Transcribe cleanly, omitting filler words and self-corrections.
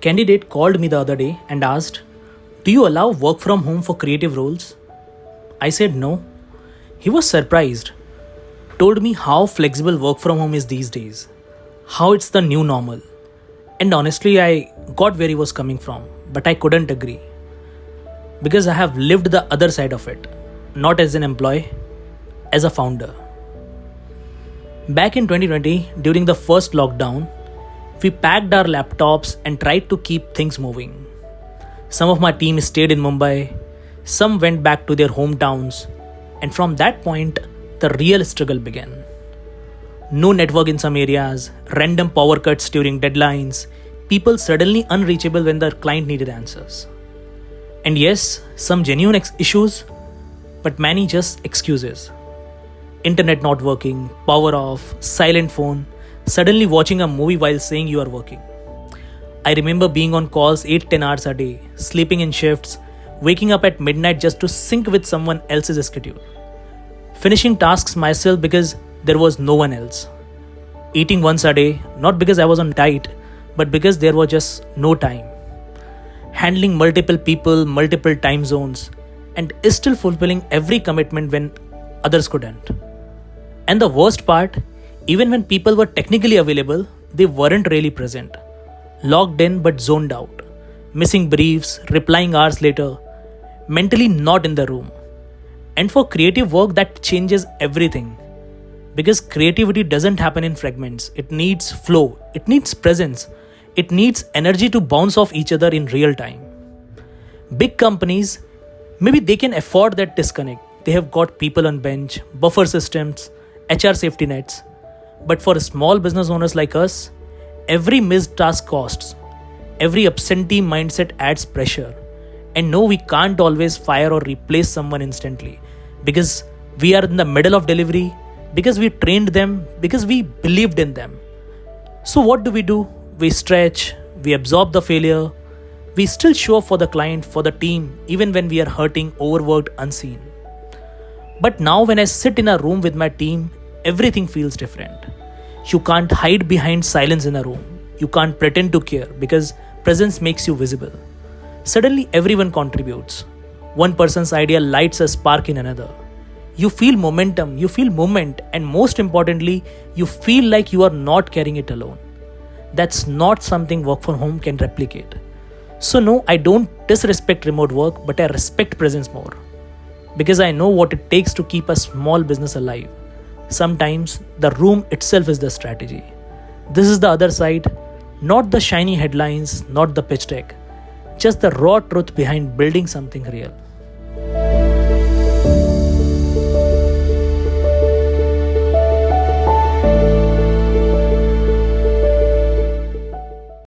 candidate called me the other day and asked, "Do you allow work from home for creative roles?" I said no. He was surprised, told me how flexible work from home is these days, how it's the new normal. And honestly, I got where he was coming from, but I couldn't agree. Because I have lived the other side of it, not as an employee, as a founder. Back in 2020, during the first lockdown, we packed our laptops and tried to keep things moving. Some of my team stayed in Mumbai, some went back to their hometowns, and from that point, the real struggle began. No network in some areas, random power cuts during deadlines, people suddenly unreachable when their client needed answers. And yes, some genuine issues, but many just excuses. Internet not working, power off, silent phone, suddenly watching a movie while saying you are working. I remember being on calls 8-10 hours a day, sleeping in shifts, waking up at midnight just to sync with someone else's schedule. Finishing tasks myself because there was no one else. Eating once a day, not because I was on diet, but because there was just no time. Handling multiple people, multiple time zones, and still fulfilling every commitment when others couldn't. And the worst part, even when people were technically available, they weren't really present. Logged in but zoned out. Missing briefs, replying hours later, mentally not in the room. And for creative work, that changes everything. Because creativity doesn't happen in fragments. It needs flow. It needs presence. It needs energy to bounce off each other in real time. Big companies, maybe they can afford that disconnect. They have got people on bench, buffer systems, HR safety nets. But for small business owners like us, every missed task costs. Every absentee mindset adds pressure. And no, we can't always fire or replace someone instantly. Because we are in the middle of delivery, because we trained them, because we believed in them. So what do? We stretch, we absorb the failure, we still show up for the client, for the team, even when we are hurting, overworked, unseen. But now when I sit in a room with my team, everything feels different. You can't hide behind silence in a room. You can't pretend to care because presence makes you visible. Suddenly everyone contributes. One person's idea lights a spark in another. You feel momentum, you feel movement, and most importantly, you feel like you are not carrying it alone. That's not something work from home can replicate. So no, I don't disrespect remote work, but I respect presence more. Because I know what it takes to keep a small business alive. Sometimes the room itself is the strategy. This is the other side, not the shiny headlines, not the pitch deck, just the raw truth behind building something real.